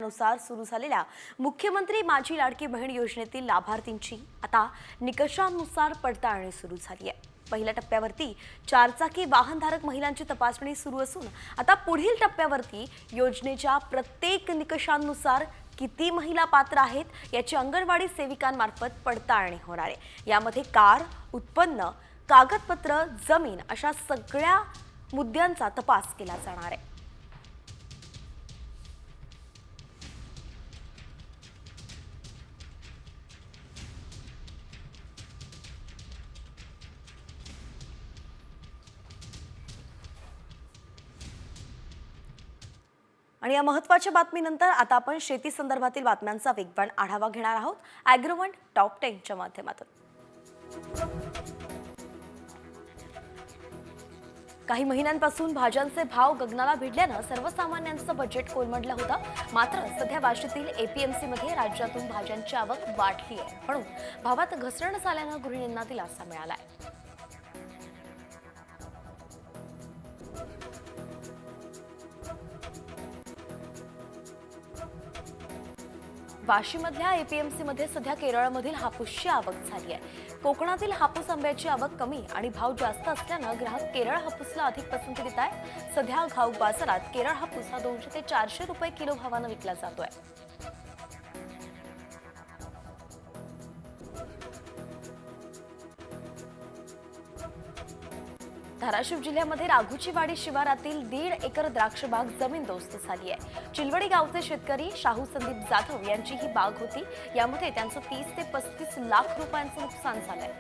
टप्प्यानुसार सुरू झालेल्या मुख्यमंत्री माझी लाडकी बहीण योजनेतील लाभार्थींची आता निकषांनुसार पडताळणी सुरू झाली आहे। पहिल्या टप्प्यावरती चारचाकी वाहनधारक महिलांची तपासणी सुरू असून आता पुढील टप्प्यावरती योजनेच्या प्रत्येक निकषांनुसार किती महिला पात्र आहेत याची अंगणवाडी सेविकांमार्फत पडताळणी होणार आहे। यामध्ये कार, उत्पन्न, कागदपत्र, जमीन अशा सगळ्या मुद्द्यांचा तपास केला जाणार आहे। आणि या महत्त्वाच्या बातमीनंतर आता आपण शेती संदर्भातील बातम्यांचा वेगवान आढावा घेणार आहोत ॲग्रोवन टॉप 10 च्या माध्यमातून। काही महिन्यांपासून भाज्यांचे भाव गगनाला भिडल्याने सर्वसामान्यांचं बजेट कोलमडलं होतं। मात्र सध्या वाशीतील एपीएमसी मध्ये राज्यातून भाज्यांची आवक वाढली आहे, म्हणून भावात घसरण झाल्याने गृहिणींना दिलासा मिळालाय। वाशीमधल्या एपीएमसी मध्ये सध्या केरळमधील हापूसची आवक झाली आहे। कोकणातील हापूस आंब्याची आवक कमी आणि भाव जास्त असल्याने ग्राहक केरळ हापूसला अधिक पसंती देत आहेत। सध्या घाऊक बाजारात केरळ हापूस हा 200 ते 400 रुपये किलो भावाने विकला जातोय। धाराशिव जिल्ह्यामध्ये राघुचीवाडी शिवारातील 1.5 एकर द्राक्ष बाग जमीनदोस्त झाली आहे। चिलवडी गावचे शेतकरी शाहू संदीप जाधव यांची ही बाग होती। यामध्ये त्यांचं 30 ते 35 लाख रुपयांचं नुकसान झालंय।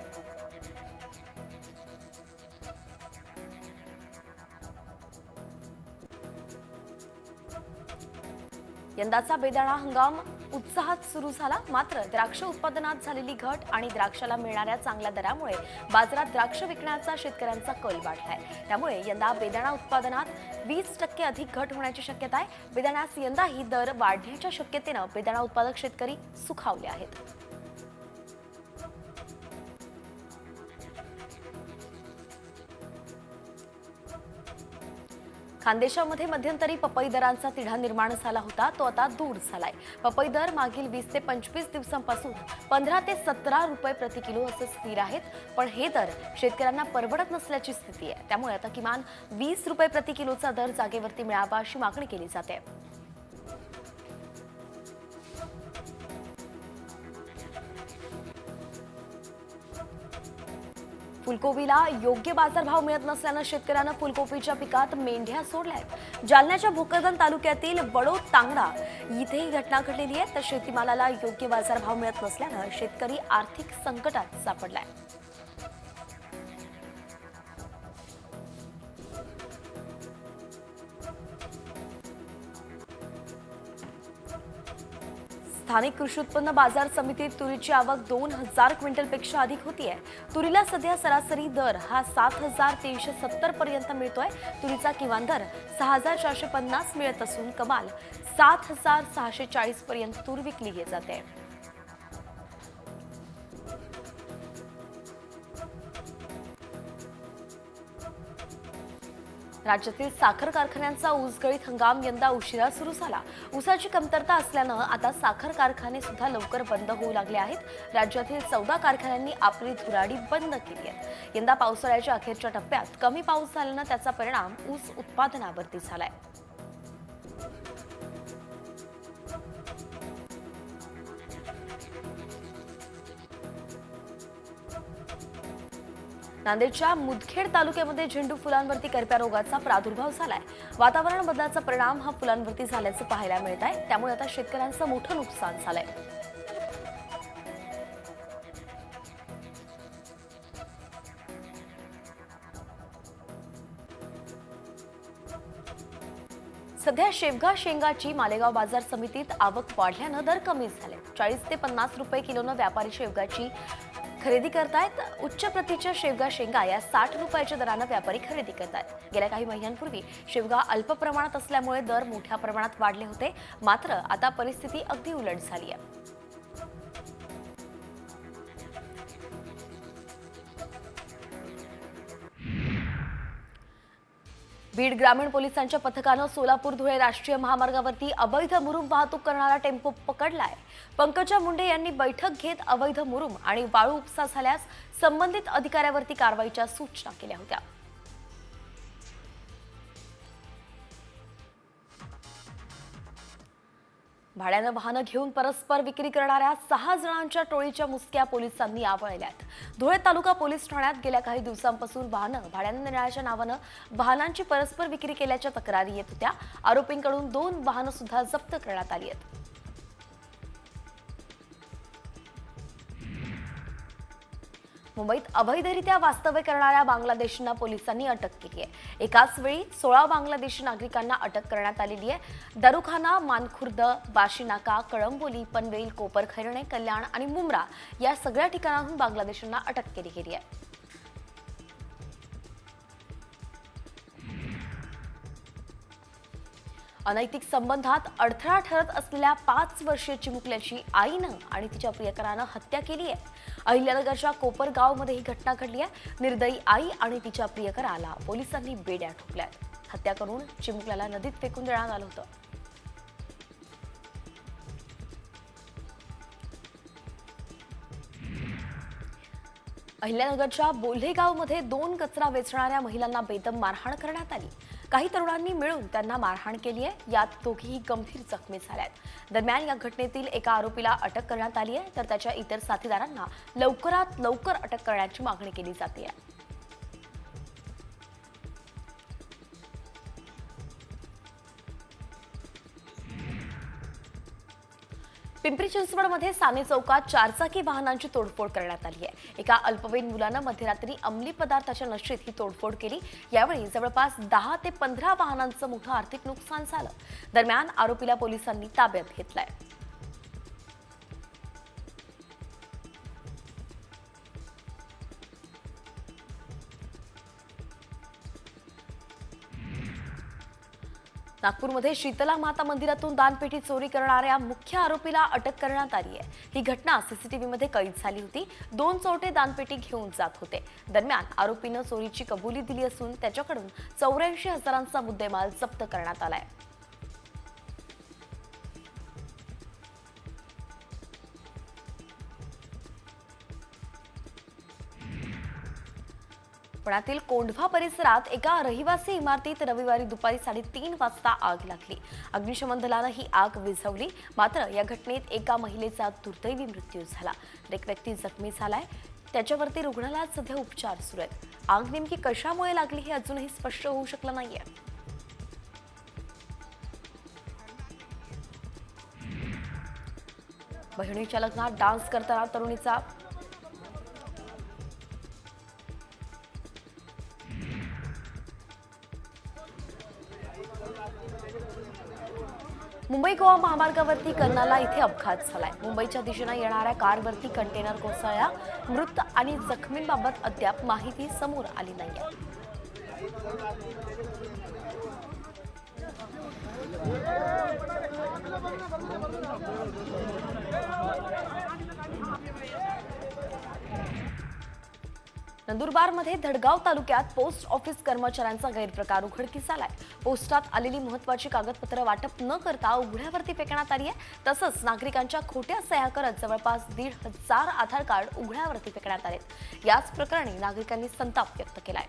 यंदाचा बेदाणा हंगाम उत्साहात सुरू झाला। मात्र द्राक्ष उत्पादनात झालेली घट आणि द्राक्षाला मिळणाऱ्या चांगल्या दरामुळे बाजारात द्राक्ष विकण्याचा शेतकऱ्यांचा कल वाढलाय। त्यामुळे यंदा बेदाणा उत्पादनात 20% अधिक घट होण्याची शक्यता आहे। बेदाण्यास यंदाही दर वाढण्याच्या शक्यतेने बेदाणा उत्पादक शेतकरी सुखावले आहेत। खानदेशामध्ये मध्यंतरी पपई दरांचा तिढा निर्माण झाला होता, तो आता दूर झालाय। पपई दर मागील 20 ते 25 दिवसांपासून 15 ते 17 रुपये प्रति किलो असे स्थिर आहेत, पण हे दर शेतकऱ्यांना परवडत नसल्याची स्थिती आहे। त्यामुळे आता किमान 20 रुपये प्रति किलोचा दर जागेवरती मिळावा अशी मागणी केली जाते। फुलकोबीला योग्य बाजारभाव मिळत नसल्याने शेतकऱ्यांना फुलकोबीच्या पिकात मेंढ्या सोडल्यात। जालन्याच्या भोकरदन तालुक्यातील बडोद तांगडा इथे ही घटना घडलेली आहे। तर शेतीमालाला योग्य बाजारभाव मिळत नसल्याने शेतकरी आर्थिक संकटात सापडलाय। स्थानिक कृषी उत्पन्न बाजार समितीत तुरीची आवक 2000 क्विंटलपेक्षा अधिक होतीये। तुरीला सध्या सरासरी दर हा 7370 पर्यंत मिळतोय। तुरीचा किमान दर 6450 मिळत असून कमाल 7640 पर्यंत तूर विकली जाते। राज्यातील साखर कारखान्यांचा ऊसगळीत हंगाम यंदा उशिरा सुरू झाला। ऊसाची कमतरता असल्याने आता साखर कारखाने सुद्धा लवकर बंद होऊ लागले आहेत। राज्यातील 14 कारखान्यांनी आपली धुराडी बंद केली आहे। यंदा पावसाळ्याच्या अखेरच्या टप्प्यात कमी पाऊस झाल्याने त्याचा परिणाम ऊस उत्पादनावरती झालाय। नांदेडच्या मुदखेड तालुक्यामध्ये झेंडू फुलांवरती करप्या रोगाचा प्रादुर्भाव झालाय। वातावरण बदलाचा परिणाम हा फुलांवरती झाल्याचं पाहायला मिळत आहे। त्यामुळे आता शेतकऱ्यांचं मोठं नुकसान झालंय। सध्या शेवगा शेंगाची मालेगाव बाजार समितीत आवक वाढल्याने दर कमी झाले। 40 ते 50 रुपये किलोने व्यापारी शेवगाची खरेदी करतायत। उच्च प्रतीच्या शेवगा शेंगा या 60 रुपयाच्या दराने व्यापारी खरेदी करतायत। गेल्या काही महिन्यांपूर्वी शेवगा अल्प प्रमाणात असल्यामुळे दर मोठ्या प्रमाणात वाढले होते। मात्र आता परिस्थिती अगदी उलट झाली आहे। बीड ग्रामीण पोलिसांच्या पथकानं सोलापूर धुळे राष्ट्रीय महामार्गावरती अवैध मुरुम वाहतूक करणारा टेम्पो पकडलाय। पंकजा मुंडे यांनी बैठक घेत अवैध मुरुम आणि वाळू उपसा झाल्यास संबंधित अधिकाऱ्यावरती कारवाईच्या सूचना केल्या होत्या। भाड्यानं वाहनं घेऊन परस्पर विक्री करणाऱ्या 6 जणांच्या टोळीच्या मुसक्या पोलिसांनी आवळल्यात। धुळे तालुका पोलीस ठाण्यात गेल्या काही दिवसांपासून वाहनं भाड्यानं देण्याच्या नावानं वाहनांची परस्पर विक्री केल्याच्या तक्रारी येत होत्या। आरोपींकडून 2 वाहनं सुद्धा जप्त करण्यात आली आहेत। मुंबईत अवैधरित्या वास्तव्य करणाऱ्या बांगलादेशींना पोलिसांनी अटक केली आहे। एकाच वेळी 16 बांगलादेशी नागरिकांना अटक करण्यात आलेली आहे। दारुखाना, मानखुर्द, बाशीनाका, कळंबोली, पनवेल, कोपरखैरणे, कल्याण आणि मुंब्रा या सगळ्या ठिकाणाहून बांगलादेशींना अटक केली गेली आहे। अनैतिक संबंधात अडथळा ठरत असलेल्या 5 वर्षीय चिमुकल्याची आईनं आणि तिच्या प्रियकरानं हत्या केली आहे। अहिल्यानगरच्या कोपरगावमध्ये ही घटना घडली आहे। निर्दयी आई आणि तिच्या प्रियकराला पोलिसांनी बेड्या ठोकल्यात। हत्या करून चिमुकल्याला नदीत फेकून देण्यात आलं होतं। अहिल्यानगरच्या बोल्हेगावमध्ये 2 कचरा वेचणाऱ्या महिलांना बेदम मारहाण करण्यात आली। काही तरुणांनी मिळून त्यांना मारहाण केली आहे। यात दोघेही गंभीर जखमी झाल्यात। दरम्यान या घटनेतील एका आरोपीला अटक करण्यात आली आहे, तर त्याच्या इतर साथीदारांना लवकरात लवकर अटक करण्याची मागणी केली जाते आहे। पिंपरी चिंचवडमध्ये साने चौकात 4 चाकी वाहनांची तोडफोड करण्यात आली आहे। एका अल्पवयीन मुलानं मध्यरात्री अंमली पदार्थाच्या नशेत ही तोडफोड केली। यावेळी जवळपास 10 ते 15 वाहनांचं मोठं आर्थिक नुकसान झालं। दरम्यान आरोपीला पोलिसांनी ताब्यात घेतलंय। नागपूरमध्ये शीतला माता मंदिरातून दानपेटी चोरी करणाऱ्या मुख्य आरोपीला अटक करण्यात आली आहे। ही घटना सीसीटीव्हीमध्ये कैद झाली होती। 2 चोरटे दानपेटी घेऊन जात होते। दरम्यान आरोपीनं चोरीची कबुली दिली असून त्याच्याकडून 84 हजारांचा मुद्देमाल जप्त करण्यात आलाय। पुण्यातील कोंढवा परिसरात एका रहिवासी इमारतीत रविवारी दुपारी 3:30 वाजता आग लागली। अग्निशमन दलानं ही आग विझवली। मात्र या घटनेत एका महिलेचा दुर्दैवी मृत्यू झाला। एक व्यक्ती जखमी झालाय। त्याच्यावरती रुग्णालयात सध्या उपचार सुरू आहेत। आग नेमकी कशामुळे लागली हे अजूनही स्पष्ट होऊ शकलं नाहीये। बहिणीच्या लग्नात डान्स करताना तरुणीचा मुंबई गोवा महामार्गावरती कर्नाला इथे अपघात झालाय। मुंबईच्या दिशेने येणाऱ्या कारवरती कंटेनर कोसळला। मृत आणि जखमींबाबत अद्याप माहिती समोर आली नाहीये। नंदुरबारमध्ये धडगाव तालुक्यात पोस्ट ऑफिस कर्मचाऱ्यांचा गैरप्रकार उघडकीस आलाय। पोस्टात आलेली महत्त्वाची कागदपत्र वाटप न करता उघड्यावरती फेकण्यात आली आहे। तसंच नागरिकांच्या खोट्या सह्या करत जवळपास 1,500 आधार कार्ड उघड्यावरती फेकण्यात आलेत। याच प्रकरणी नागरिकांनी संताप व्यक्त केलाय।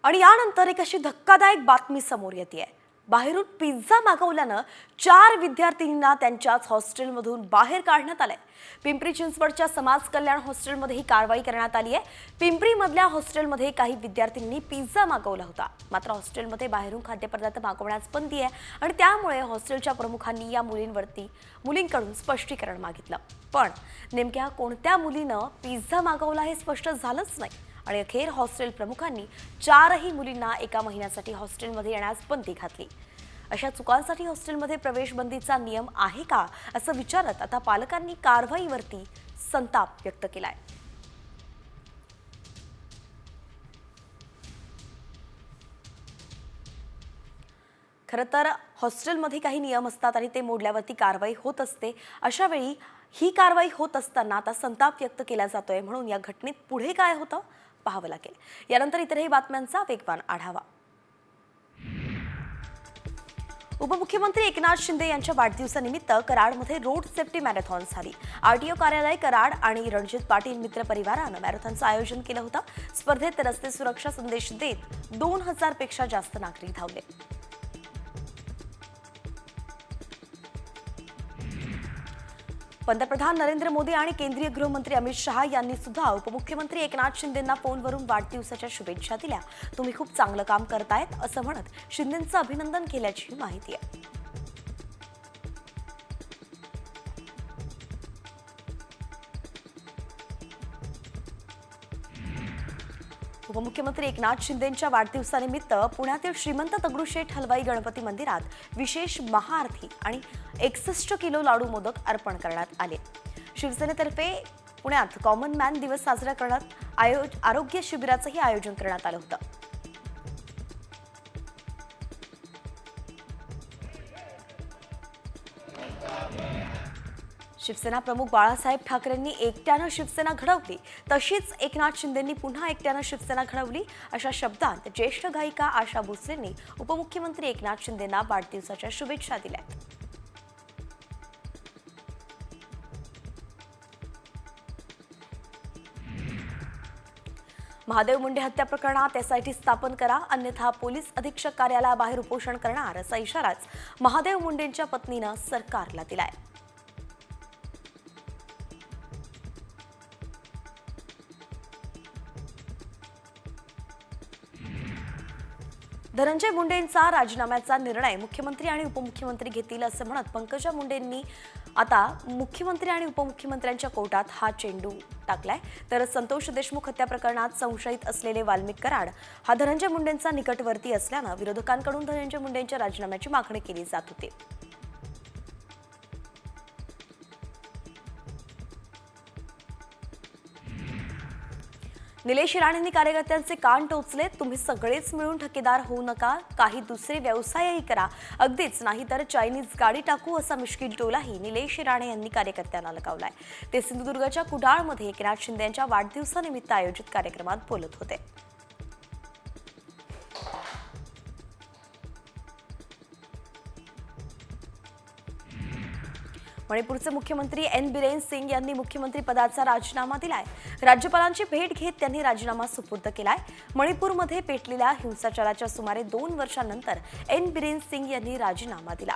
आणि यानंतर एक अशी धक्कादायक बातमी समोर येते। बाहेरून पिझ्झा मागवल्यानं 4 विद्यार्थिनींना त्यांच्याच हॉस्टेलमधून बाहेर काढण्यात आलंय। पिंपरी चिंचवडच्या समाज कल्याण हॉस्टेलमध्ये ही कारवाई करण्यात आली आहे। पिंपरीमधल्या हॉस्टेलमध्ये काही विद्यार्थिनींनी पिझ्झा मागवला होता। मात्र हॉस्टेलमध्ये बाहेरून खाद्यपदार्थ मागवण्यास बंदी आहे आणि त्यामुळे हॉस्टेलच्या प्रमुखांनी या मुलींकडून स्पष्टीकरण मागितलं। पण नेमक्या कोणत्या मुलीनं पिझ्झा मागवला हे स्पष्ट झालंच नाही आणि अखेर हॉस्टेल प्रमुखांनी 4ही मुलींना एका महिन्यासाठी हॉस्टेलमध्ये येण्यास बंदी घातली। अशा चुकांसाठी हॉस्टेलमध्ये प्रवेश बंदीचा नियम आहे का असं विचारत आता पालकांनी कारवाईवरती संताप व्यक्त केलाय। खरं तर हॉस्टेलमध्ये काही नियम असतात आणि ते मोडल्यावरती कारवाई होत असते. अशा वेळी ही कारवाई होत असताना आता संताप व्यक्त केला जातोय. म्हणून या घटनेत पुढे काय होतं पाहावं लागेल. यानंतर इतरही बातम्यांचा वेगवान आढावा. उपमुख्यमंत्री एकनाथ शिंदे यांच्या वाढदिवसानिमित्त कराडमध्ये रोड सेफ्टी मॅरेथॉन झाली. आरटीओ कार्यालय कराड आणि रणजित पाटील मित्र परिवारानं मॅरेथॉनचं आयोजन केलं होतं. स्पर्धेत रस्ते सुरक्षा संदेश देत 2000 पेक्षा जास्त नागरिक धावले. पंतप्रधान नरेंद्र मोदी आणि केंद्रीय गृहमंत्री अमित शहा यांनी सुद्धा उपमुख्यमंत्री एकनाथ शिंदेंना फोनवरून वाढदिवसाच्या शुभेच्छा दिल्या. तुम्ही खूप चांगलं काम करतायत असं म्हणत शिंदेंचं अभिनंदन केल्याची माहिती आहे. उपमुख्यमंत्री एकनाथ शिंदेंच्या वाढदिवसानिमित्त पुण्यातील श्रीमंत दगडूशेठ हलवाई गणपती मंदिरात विशेष महाआरती आणि 61 किलो लाडू मोदक अर्पण करण्यात आले. शिवसेनेतर्फे पुण्यात कॉमन मॅन दिवस साजरा करण्यात आरोग्य शिबिराचंही आयोजन करण्यात आलं होतं. शिवसेना प्रमुख बाळासाहेब ठाकरेंनी एकट्यानं शिवसेना घडवली, तशीच एकनाथ शिंदेंनी पुन्हा एकट्यानं शिवसेना घडवली अशा शब्दांत ज्येष्ठ गायिका आशा भोसलेंनी उपमुख्यमंत्री एकनाथ शिंदेंना वाढदिवसाच्या शुभेच्छा दिल्या. महादेव मुंडे हत्या प्रकरणात एसआयटी स्थापन करा, अन्यथा पोलीस अधीक्षक कार्यालयाबाहेर उपोषण करणार असा इशाराच महादेव मुंडेंच्या पत्नीनं सरकारला दिलाय. धनंजय मुंडेंचा राजीनाम्याचा निर्णय मुख्यमंत्री आणि उपमुख्यमंत्री घेतील असं म्हणत पंकजा मुंडेंनी आता मुख्यमंत्री आणि उपमुख्यमंत्र्यांच्या कोर्टात हा चेंडू टाकलाय. तर संतोष देशमुख हत्या प्रकरणात संशयित असलेले वाल्मिक कराड हा धनंजय मुंडेंचा निकटवर्ती असल्यानं विरोधकांकडून धनंजय मुंडेंच्या राजीनाम्याची मागणी केली जात होती. निलेश राणेंनी कार्यकर्त्यांचे कान टोचले. तुम्ही सगळेच मिळून ठेकेदार होऊ नका, काही दुसरे व्यवसायही करा, अगदीच नाही तर चायनीज गाडी टाकू असा मिश्किल टोलाही निलेश राणे यांनी कार्यकर्त्यांना लगावलाय. ते सिंधुदुर्गच्या कुडाळमध्ये एकनाथ शिंदे यांच्या वाढदिवसानिमित्त आयोजित कार्यक्रमात बोलत होते. मणिपूरचे मुख्यमंत्री एन बिरेन सिंग यांनी मुख्यमंत्री पदाचा राजीनामा दिलाय. राज्यपालांची भेट घेत त्यांनी राजीनामा सुपूर्द केलाय. मणिपूरमध्ये पेटलेल्या हिंसाचाराच्या सुमारे 2 वर्षांनंतर एन बिरेन सिंग यांनी राजीनामा दिला.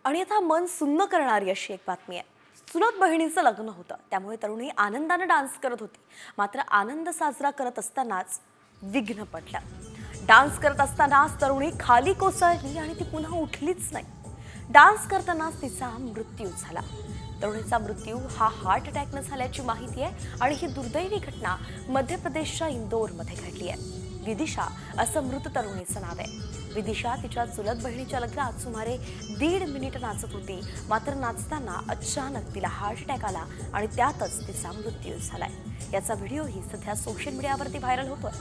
आणि आता मन सुन्न करणारी अशी एक बातमी आहे. चुलत बहिणीचं लग्न होतं, त्यामुळे तरुणी आनंदाने डान्स करत होती. मात्र आनंद साजरा करत असतानाच विघ्न पडलं. डान्स करत असतानाच तरुणी खाली कोसळली आणि ती पुन्हा उठलीच नाही. डान्स करतानाच तिचा मृत्यू झाला. तरुणीचा मृत्यू हा हार्ट अटॅकनं झाल्याची माहिती आहे आणि ही दुर्दैवी घटना मध्य प्रदेशच्या इंदोरमध्ये घडली आहे. विदिशा असं मृत तरुणीचं नाव आहे. विदिशा तिच्या चुलत बहिणीच्या लग्नात सुमारे 1.5 मिनिट नाचत होती. मात्र नाचताना अचानक तिला हार्ट अटॅक आला आणि त्यातच तिचा मृत्यू झालाय. याचा व्हिडिओही सध्या सोशल मीडियावरती व्हायरल होतोय.